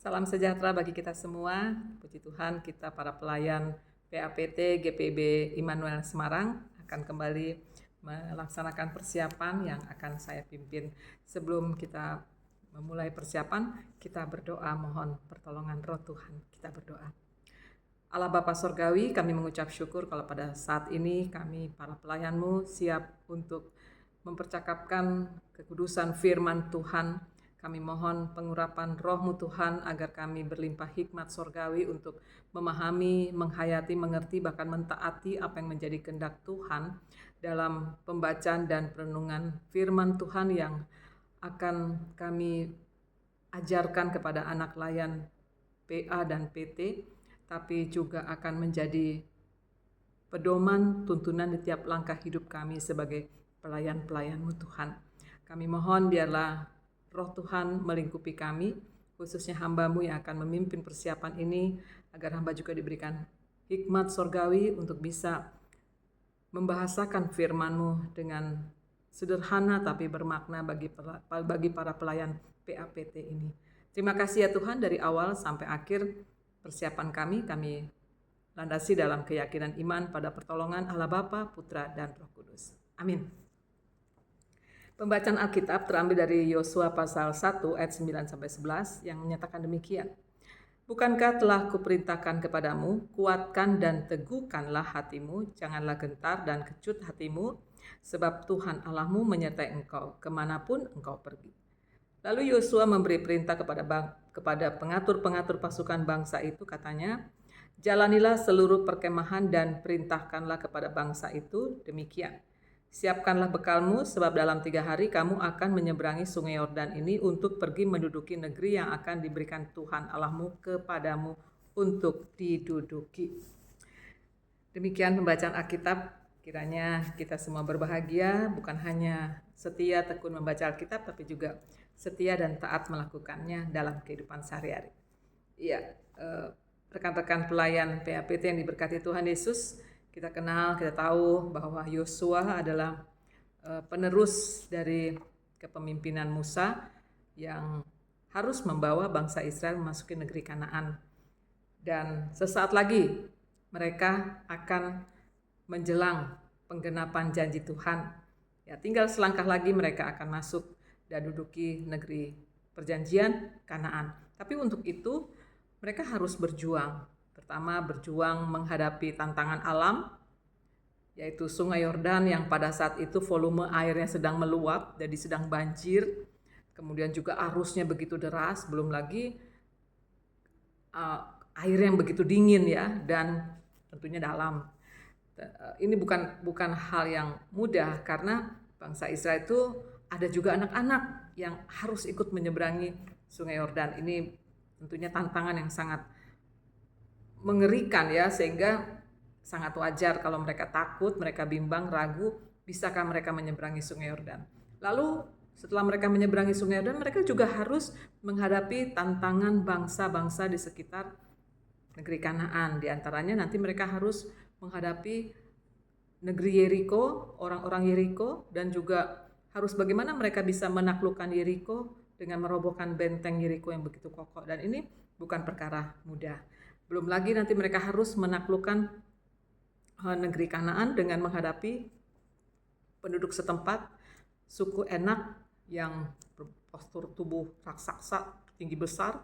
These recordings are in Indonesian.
Salam sejahtera bagi kita semua. Puji Tuhan, kita para pelayan PAPT GPB Immanuel Semarang akan kembali melaksanakan persiapan yang akan saya pimpin. Sebelum kita memulai persiapan, kita berdoa mohon pertolongan Roh Tuhan. Kita berdoa. Allah Bapa Sorgawi, kami mengucap syukur kalau pada saat ini kami para pelayan-Mu siap untuk mempercakapkan kekudusan firman Tuhan. Kami mohon pengurapan Roh-Mu Tuhan agar kami berlimpah hikmat sorgawi untuk memahami, menghayati, mengerti, bahkan mentaati apa yang menjadi kehendak Tuhan dalam pembacaan dan perenungan firman Tuhan yang akan kami ajarkan kepada anak layan PA dan PT, tapi juga akan menjadi pedoman tuntunan di tiap langkah hidup kami sebagai pelayan-pelayan-Mu Tuhan. Kami mohon biarlah Roh Tuhan melingkupi kami, khususnya hamba-Mu yang akan memimpin persiapan ini, agar hamba juga diberikan hikmat sorgawi untuk bisa membahasakan firman-Mu dengan sederhana tapi bermakna bagi para pelayan PAPT ini. Terima kasih ya Tuhan, dari awal sampai akhir persiapan kami landasi dalam keyakinan iman pada pertolongan Allah Bapa, Putra, dan Roh Kudus. Amin. Pembacaan Alkitab terambil dari Yosua pasal 1 ayat 9-11 yang menyatakan demikian. Bukankah telah kuperintahkan kepadamu, kuatkan dan teguhkanlah hatimu, janganlah gentar dan kecut hatimu, sebab Tuhan Allahmu menyertai engkau kemanapun engkau pergi. Lalu Yosua memberi perintah kepada pengatur-pengatur pasukan bangsa itu, katanya, jalanilah seluruh perkemahan dan perintahkanlah kepada bangsa itu demikian. Siapkanlah bekalmu, sebab dalam 3 hari kamu akan menyeberangi sungai Yordan ini untuk pergi menduduki negeri yang akan diberikan Tuhan Allahmu kepadamu untuk diduduki. Demikian pembacaan Alkitab. Kiranya kita semua berbahagia, bukan hanya setia tekun membaca Alkitab, tapi juga setia dan taat melakukannya dalam kehidupan sehari-hari. Iya, rekan-rekan pelayan PAPT yang diberkati Tuhan Yesus, kita kenal, kita tahu bahwa Yosua adalah penerus dari kepemimpinan Musa yang harus membawa bangsa Israel memasuki negeri Kanaan. Dan sesaat lagi mereka akan menjelang penggenapan janji Tuhan. Ya, tinggal selangkah lagi mereka akan masuk dan duduki negeri perjanjian Kanaan. Tapi untuk itu mereka harus berjuang. Pertama, berjuang menghadapi tantangan alam, yaitu Sungai Yordan yang pada saat itu volume airnya sedang meluap, jadi sedang banjir. Kemudian juga arusnya begitu deras, belum lagi air yang begitu dingin ya, dan tentunya dalam. Ini bukan hal yang mudah, karena bangsa Israel itu ada juga anak-anak yang harus ikut menyeberangi Sungai Yordan. Ini tentunya tantangan yang sangat mengerikan ya, sehingga sangat wajar kalau mereka takut, mereka bimbang, ragu, bisakah mereka menyeberangi Sungai Yordan. Lalu setelah mereka menyeberangi Sungai Yordan, mereka juga harus menghadapi tantangan bangsa-bangsa di sekitar negeri Kanaan. Di antaranya nanti mereka harus menghadapi negeri Yeriko, orang-orang Yeriko, dan juga harus bagaimana mereka bisa menaklukkan Yeriko dengan merobohkan benteng Yeriko yang begitu kokoh. Dan ini bukan perkara mudah. Belum lagi nanti mereka harus menaklukkan negeri Kanaan dengan menghadapi penduduk setempat, suku Enak yang berpostur tubuh raksasa, tinggi besar,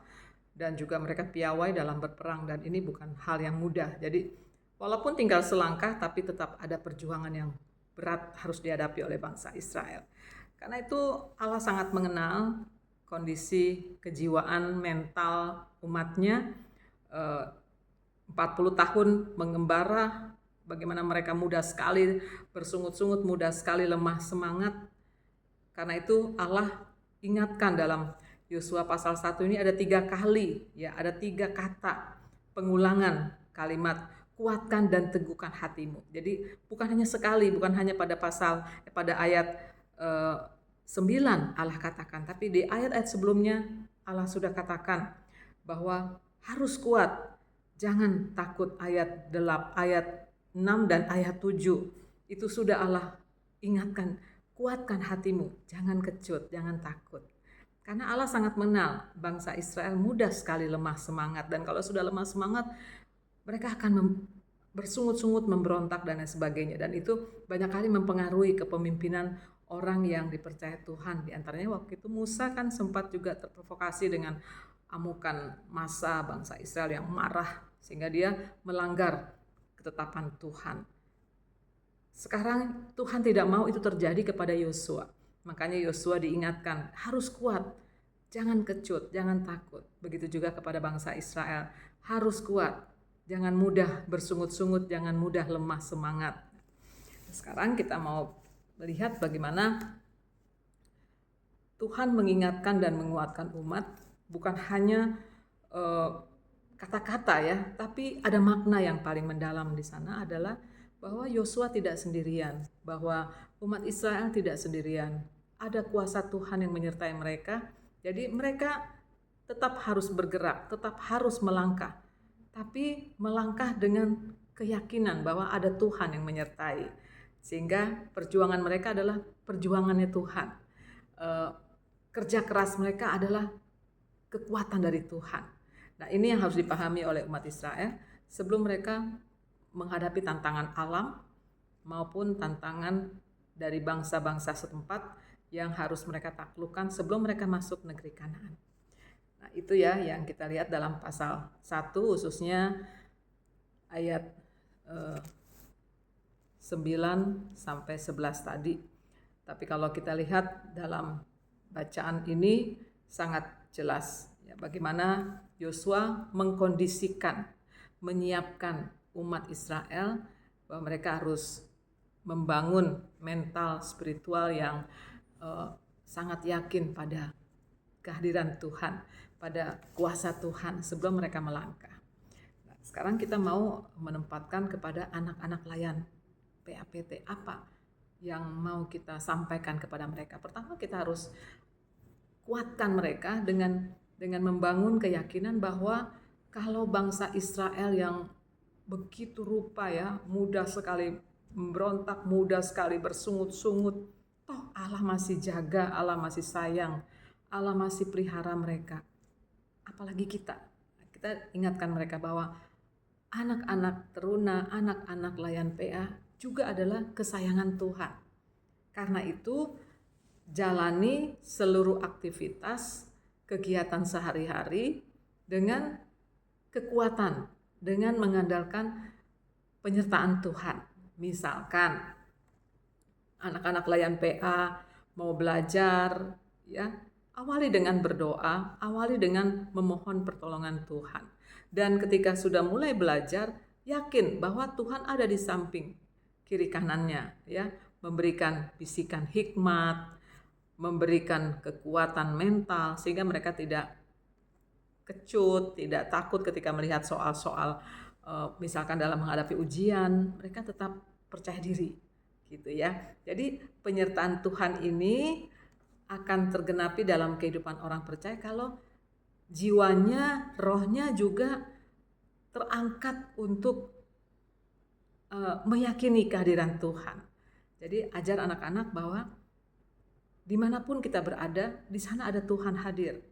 dan juga mereka piawai dalam berperang, dan ini bukan hal yang mudah. Jadi walaupun tinggal selangkah, tapi tetap ada perjuangan yang berat harus dihadapi oleh bangsa Israel. Karena itu Allah sangat mengenal kondisi kejiwaan mental umatnya. 40 tahun mengembara, bagaimana mereka mudah sekali bersungut-sungut, mudah sekali lemah semangat. Karena itu Allah ingatkan dalam Yosua pasal 1 ini ada 3 kali, ya, ada 3 kata pengulangan kalimat kuatkan dan teguhkan hatimu. Jadi bukan hanya sekali, bukan hanya pada ayat 9 Allah katakan, tapi di ayat-ayat sebelumnya Allah sudah katakan bahwa harus kuat. Jangan takut, ayat 6 dan ayat 7. Itu sudah Allah ingatkan, kuatkan hatimu, jangan kecut, jangan takut. Karena Allah sangat mengenal bangsa Israel mudah sekali lemah semangat, dan kalau sudah lemah semangat mereka akan bersungut-sungut, memberontak dan lain sebagainya, dan itu banyak kali mempengaruhi kepemimpinan orang yang dipercaya Tuhan. Di antaranya waktu itu Musa kan sempat juga terprovokasi dengan amukan massa bangsa Israel yang marah sehingga dia melanggar ketetapan Tuhan. Sekarang Tuhan tidak mau itu terjadi kepada Yosua. Makanya Yosua diingatkan, harus kuat, jangan kecut, jangan takut. Begitu juga kepada bangsa Israel, harus kuat, jangan mudah bersungut-sungut, jangan mudah lemah semangat. Sekarang kita mau melihat bagaimana Tuhan mengingatkan dan menguatkan umat, bukan hanya kata-kata ya, tapi ada makna yang paling mendalam di sana adalah bahwa Yosua tidak sendirian, bahwa umat Israel tidak sendirian. Ada kuasa Tuhan yang menyertai mereka. Jadi mereka tetap harus bergerak, tetap harus melangkah. Tapi melangkah dengan keyakinan bahwa ada Tuhan yang menyertai. Sehingga perjuangan mereka adalah perjuangannya Tuhan. Kerja keras mereka adalah kekuatan dari Tuhan. Nah, ini yang harus dipahami oleh umat Israel sebelum mereka menghadapi tantangan alam maupun tantangan dari bangsa-bangsa setempat yang harus mereka taklukkan sebelum mereka masuk negeri Kanaan. Nah, itu ya yang kita lihat dalam pasal 1 khususnya ayat 9 sampai 11 tadi. Tapi kalau kita lihat dalam bacaan ini sangat jelas ya, bagaimana Yosua mengkondisikan, menyiapkan umat Israel bahwa mereka harus membangun mental spiritual yang sangat yakin pada kehadiran Tuhan, pada kuasa Tuhan sebelum mereka melangkah. Nah, sekarang kita mau menempatkan kepada anak-anak layan PAPT, apa yang mau kita sampaikan kepada mereka. Pertama, kita harus kuatkan mereka dengan membangun keyakinan bahwa kalau bangsa Israel yang begitu rupa ya, mudah sekali memberontak, mudah sekali bersungut-sungut, toh Allah masih jaga, Allah masih sayang, Allah masih pelihara mereka. Apalagi kita ingatkan mereka bahwa anak-anak teruna, anak-anak layan PA juga adalah kesayangan Tuhan. Karena itu jalani seluruh aktivitas, kegiatan sehari-hari dengan kekuatan, dengan mengandalkan penyertaan Tuhan. Misalkan anak-anak layan PA mau belajar ya, awali dengan berdoa, awali dengan memohon pertolongan Tuhan. Dan ketika sudah mulai belajar, yakin bahwa Tuhan ada di samping kiri kanannya ya, memberikan bisikan hikmat, memberikan kekuatan mental sehingga mereka tidak kecut, tidak takut ketika melihat soal-soal misalkan dalam menghadapi ujian, mereka tetap percaya diri gitu ya. Jadi penyertaan Tuhan ini akan tergenapi dalam kehidupan orang percaya kalau jiwanya, rohnya juga terangkat untuk meyakini kehadiran Tuhan. Jadi ajar anak-anak bahwa dimanapun kita berada, di sana ada Tuhan hadir.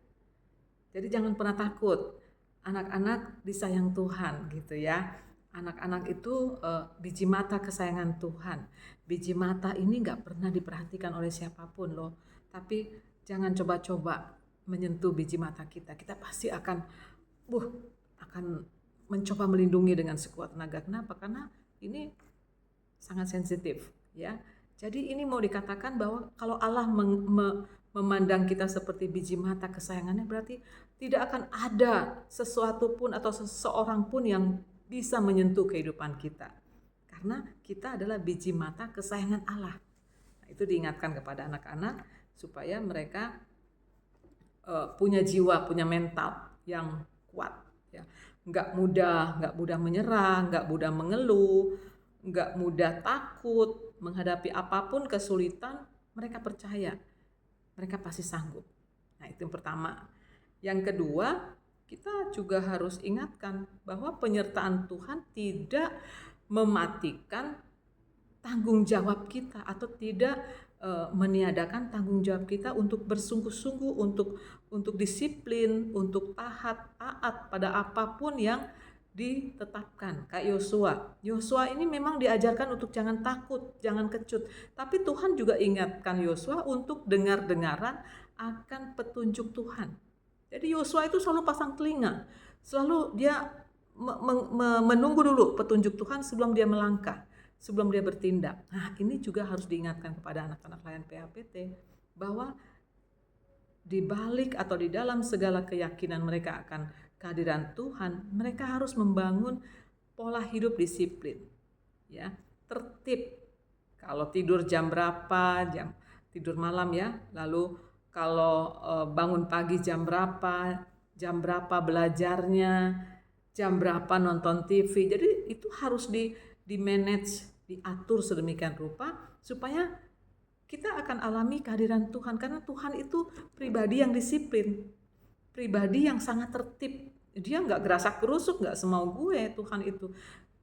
Jadi jangan pernah takut, anak-anak disayang Tuhan gitu ya. Anak-anak itu biji mata kesayangan Tuhan. Biji mata ini gak pernah diperhatikan oleh siapapun loh. Tapi jangan coba-coba menyentuh biji mata kita. Kita pasti akan mencoba melindungi dengan sekuat tenaga. Kenapa? Karena ini sangat sensitif ya. Jadi ini mau dikatakan bahwa kalau Allah memandang kita seperti biji mata kesayangannya, berarti tidak akan ada sesuatu pun atau seseorang pun yang bisa menyentuh kehidupan kita. Karena kita adalah biji mata kesayangan Allah. Nah, itu diingatkan kepada anak-anak supaya mereka punya jiwa, punya mental yang kuat. Ya. Nggak mudah menyerah, nggak mudah mengeluh, nggak mudah takut menghadapi apapun kesulitan. Mereka percaya, mereka pasti sanggup. Nah, itu yang pertama. Yang kedua, kita juga harus ingatkan bahwa penyertaan Tuhan tidak mematikan tanggung jawab kita atau tidak meniadakan tanggung jawab kita untuk bersungguh-sungguh, untuk disiplin, untuk taat pada apapun yang ditetapkan. Kayak Yosua ini memang diajarkan untuk jangan takut, jangan kecut. Tapi Tuhan juga ingatkan Yosua untuk dengar-dengaran akan petunjuk Tuhan. Jadi Yosua itu selalu pasang telinga, selalu dia menunggu dulu petunjuk Tuhan sebelum dia melangkah, sebelum dia bertindak. Nah, ini juga harus diingatkan kepada anak-anak layan PAPT bahwa di balik atau di dalam segala keyakinan mereka akan kehadiran Tuhan, mereka harus membangun pola hidup disiplin, ya, tertib. Kalau tidur jam berapa, jam tidur malam ya, lalu kalau bangun pagi jam berapa belajarnya, jam berapa nonton TV. Jadi itu harus di manage, diatur sedemikian rupa supaya kita akan alami kehadiran Tuhan, karena Tuhan itu pribadi yang disiplin, pribadi yang sangat tertib. Dia nggak gerasak gerusuk, nggak semau gue. Tuhan itu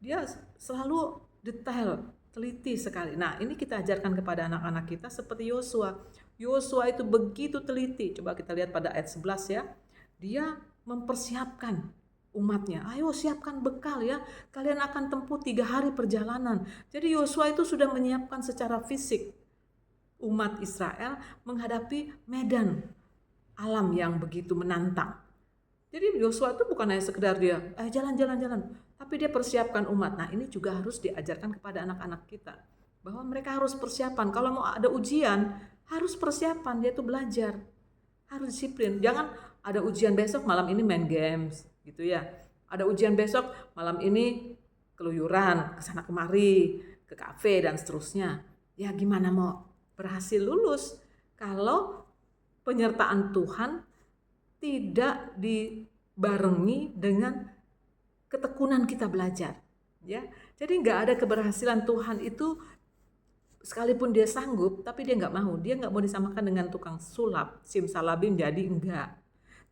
dia selalu detail, teliti sekali. Nah, ini kita ajarkan kepada anak-anak kita seperti Yosua. Yosua itu begitu teliti. Coba kita lihat pada ayat 11 ya. Dia mempersiapkan umatnya, ayo siapkan bekal ya, kalian akan tempuh 3 hari perjalanan. Jadi Yosua itu sudah menyiapkan secara fisik umat Israel menghadapi medan alam yang begitu menantang. Jadi Yosua itu bukan hanya sekedar dia jalan-jalan, tapi dia persiapkan umat. Nah, ini juga harus diajarkan kepada anak-anak kita, bahwa mereka harus persiapan. Kalau mau ada ujian, harus persiapan, dia itu belajar, harus disiplin. Jangan ada ujian besok, malam ini main games gitu ya. Ada ujian besok, malam ini keluyuran, kesana kemari, ke kafe dan seterusnya. Ya gimana mau berhasil lulus kalau penyertaan Tuhan tidak dibarengi dengan ketekunan kita belajar, ya. Jadi nggak ada keberhasilan Tuhan itu, sekalipun dia sanggup, tapi dia nggak mau disamakan dengan tukang sulap, simsalabim, jadi enggak.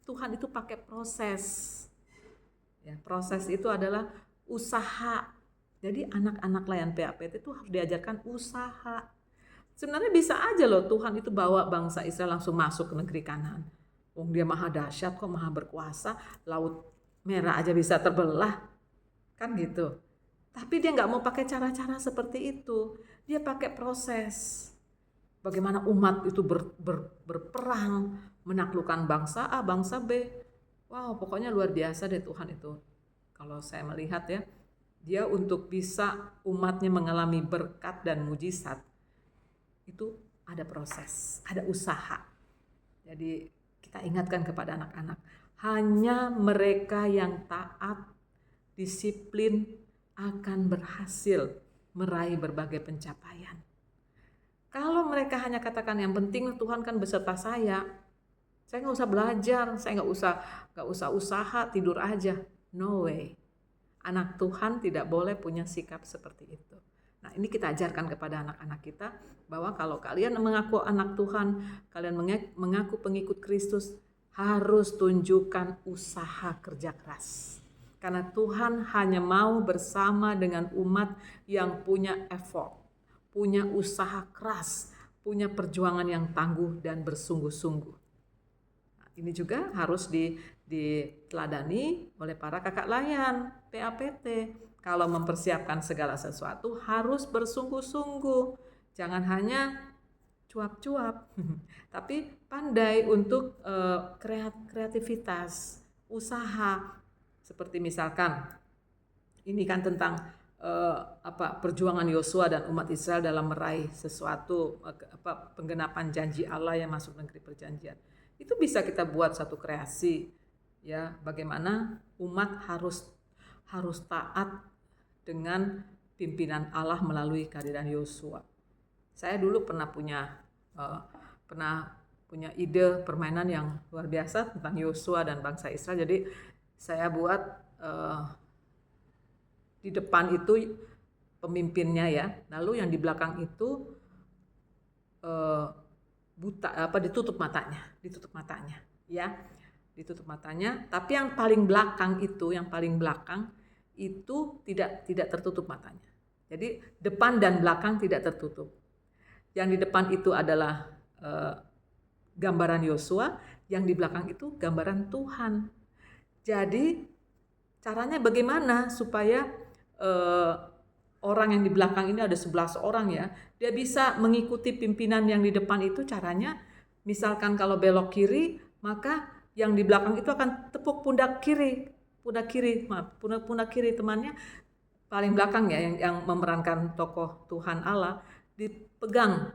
Tuhan itu pakai proses. Ya, proses itu adalah usaha. Jadi anak-anak layan PAPT itu harus diajarkan usaha. Sebenarnya bisa aja loh Tuhan itu bawa bangsa Israel langsung masuk ke negeri Kanaan. Dia maha dahsyat kok, maha berkuasa, laut merah aja bisa terbelah, kan gitu. Tapi dia nggak mau pakai cara-cara seperti itu. Dia pakai proses. Bagaimana umat itu berperang menaklukkan bangsa A, bangsa B. Wow, pokoknya luar biasa deh Tuhan itu. Kalau saya melihat ya, dia untuk bisa umatnya mengalami berkat dan mujizat, itu ada proses, ada usaha. Jadi kita ingatkan kepada anak-anak, hanya mereka yang taat, disiplin akan berhasil meraih berbagai pencapaian. Kalau mereka hanya katakan yang penting Tuhan kan beserta saya nggak usah belajar, saya nggak usah usaha, tidur aja. No way. Anak Tuhan tidak boleh punya sikap seperti itu. Nah, ini kita ajarkan kepada anak-anak kita bahwa kalau kalian mengaku anak Tuhan, kalian mengaku pengikut Kristus, harus tunjukkan usaha kerja keras. Karena Tuhan hanya mau bersama dengan umat yang punya effort, punya usaha keras, punya perjuangan yang tangguh dan bersungguh-sungguh. Ini juga harus diteladani oleh para kakak layan PAPT. Kalau mempersiapkan segala sesuatu harus bersungguh-sungguh. Jangan hanya cuap-cuap, tapi pandai untuk kreativitas, usaha. Seperti misalkan ini kan tentang perjuangan Yosua dan umat Israel dalam meraih sesuatu, penggenapan janji Allah yang masuk negeri perjanjian. Itu bisa kita buat satu kreasi, ya, bagaimana umat harus taat dengan pimpinan Allah melalui kehadiran Yosua. Saya dulu pernah punya ide permainan yang luar biasa tentang Yosua dan bangsa Israel. Jadi saya buat di depan itu pemimpinnya ya, lalu yang di belakang itu ditutup matanya ya, ditutup matanya, tapi yang paling belakang itu tidak tertutup matanya. Jadi depan dan belakang tidak tertutup. Yang di depan itu adalah gambaran Yosua, yang di belakang itu gambaran Tuhan. Jadi caranya bagaimana supaya orang yang di belakang ini ada 11 orang ya, dia bisa mengikuti pimpinan yang di depan itu. Caranya misalkan kalau belok kiri, maka yang di belakang itu akan tepuk pundak kiri temannya paling belakang ya, yang memerankan tokoh Tuhan Allah, dipegang,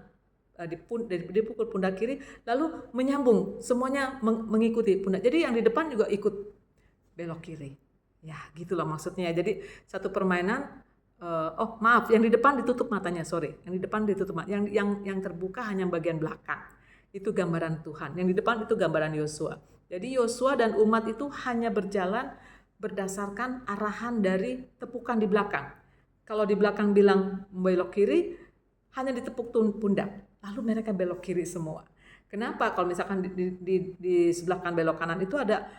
dipukul pundak kiri, lalu menyambung semuanya mengikuti pundak. Jadi yang di depan juga ikut belok kiri. Ya, gitulah maksudnya. Jadi satu permainan. Yang di depan ditutup matanya, yang di depan ditutup matanya, yang terbuka hanya bagian belakang. Itu gambaran Tuhan. Yang di depan itu gambaran Yosua. Jadi Yosua dan umat itu hanya berjalan berdasarkan arahan dari tepukan di belakang. Kalau di belakang bilang belok kiri, hanya ditepuk pundak, lalu mereka belok kiri semua. Kenapa? Kalau misalkan di sebelah kanan belok kanan itu ada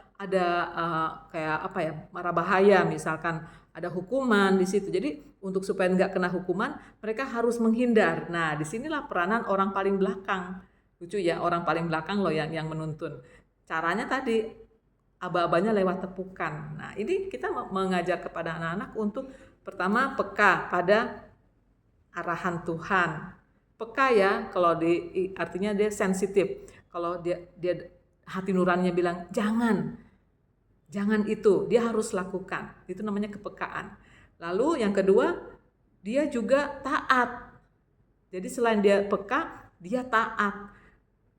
kayak apa ya, mara bahaya, misalkan ada hukuman di situ. Jadi untuk supaya nggak kena hukuman, mereka harus menghindar. Nah, disinilah peranan orang paling belakang. Lucu ya, orang paling belakang loh yang menuntun. Caranya tadi aba-abanya lewat tepukan. Nah, ini kita mengajar kepada anak-anak untuk pertama peka pada arahan Tuhan. Peka ya, kalau artinya dia sensitif. Kalau dia hati nuraninya bilang jangan itu, dia harus lakukan. Itu namanya kepekaan. Lalu yang kedua, dia juga taat. Jadi selain dia peka, dia taat.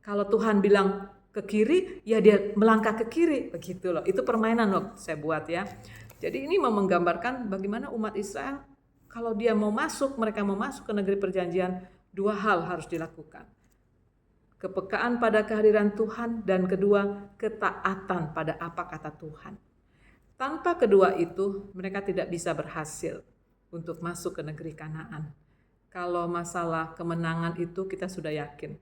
Kalau Tuhan bilang ke kiri, ya dia melangkah ke kiri, begitu loh. Itu permainan loh saya buat ya. Jadi ini mau menggambarkan bagaimana umat Israel kalau mereka mau masuk ke negeri perjanjian, dua hal harus dilakukan. Kepekaan pada kehadiran Tuhan, dan kedua, ketaatan pada apa kata Tuhan. Tanpa kedua itu, mereka tidak bisa berhasil untuk masuk ke negeri Kanaan. Kalau masalah kemenangan itu kita sudah yakin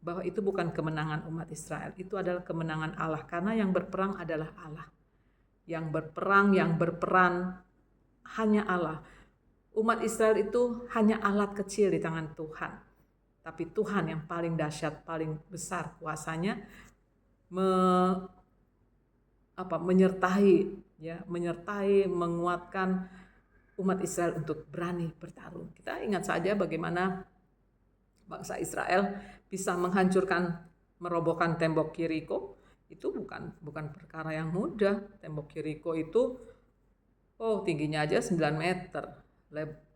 bahwa itu bukan kemenangan umat Israel, itu adalah kemenangan Allah, karena yang berperang adalah Allah. Yang berperang, yang berperan hanya Allah. Umat Israel itu hanya alat kecil di tangan Tuhan. Tapi Tuhan yang paling dahsyat, paling besar kuasanya, menyertai, menguatkan umat Israel untuk berani bertarung. Kita ingat saja bagaimana bangsa Israel bisa merobohkan tembok Yeriko. Itu bukan perkara yang mudah. Tembok Yeriko itu tingginya aja 9 meter.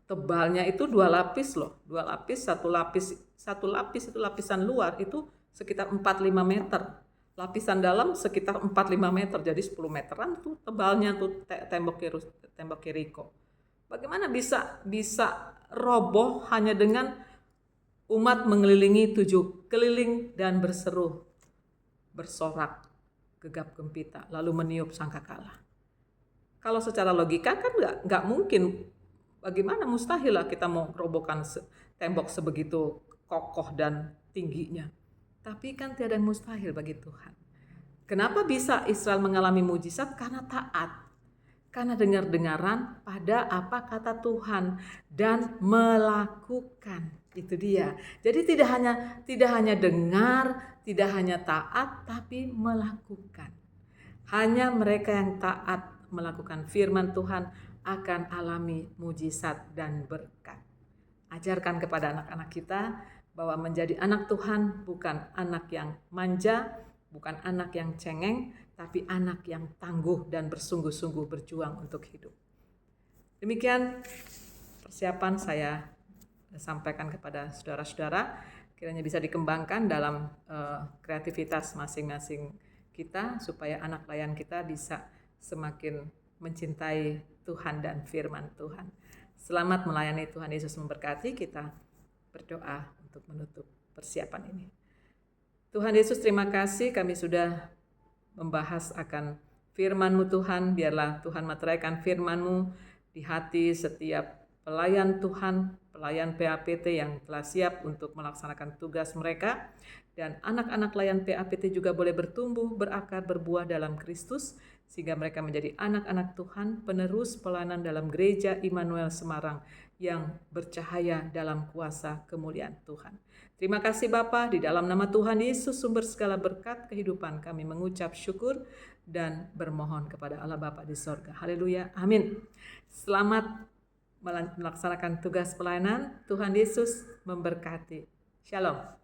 Tebalnya itu 2 lapis loh. 2 lapis, satu lapis itu lapisan luar itu sekitar 4-5 meter. Lapisan dalam sekitar 4-5 meter. Jadi 10 meteran tuh tebalnya tuh tembok Yeriko. Bagaimana bisa roboh hanya dengan umat mengelilingi 7 keliling dan berseru, bersorak, gegap gempita, lalu meniup sangkakala. Kalau secara logika kan nggak mungkin. Bagaimana, mustahil lah kita mau robohkan tembok sebegitu kokoh dan tingginya. Tapi kan tiada yang mustahil bagi Tuhan. Kenapa bisa Israel mengalami mujizat? Karena taat. Karena dengar-dengaran pada apa kata Tuhan dan melakukan. Itu dia. Jadi tidak hanya dengar, tidak hanya taat, tapi melakukan. Hanya mereka yang taat melakukan firman Tuhan akan alami mujizat dan berkat. Ajarkan kepada anak-anak kita bahwa menjadi anak Tuhan bukan anak yang manja, bukan anak yang cengeng, tapi anak yang tangguh dan bersungguh-sungguh berjuang untuk hidup. Demikian persiapan saya sampaikan kepada saudara-saudara, kiranya bisa dikembangkan dalam kreativitas masing-masing kita, supaya anak layan kita bisa semakin mencintai Tuhan dan firman Tuhan. Selamat melayani. Tuhan Yesus memberkati. Kita berdoa untuk menutup persiapan ini. Tuhan Yesus, terima kasih kami sudah membahas akan firman-Mu Tuhan. Biarlah Tuhan meteraikan firman-Mu di hati setiap pelayan Tuhan, pelayan PAPT yang telah siap untuk melaksanakan tugas mereka. Dan anak-anak layan PAPT juga boleh bertumbuh, berakar, berbuah dalam Kristus, sehingga mereka menjadi anak-anak Tuhan, penerus pelayanan dalam gereja Immanuel Semarang yang bercahaya dalam kuasa kemuliaan Tuhan. Terima kasih Bapa, di dalam nama Tuhan Yesus sumber segala berkat kehidupan kami mengucap syukur dan bermohon kepada Allah Bapa di sorga. Haleluya, amin. Selamat melaksanakan tugas pelayanan. Tuhan Yesus memberkati. Shalom.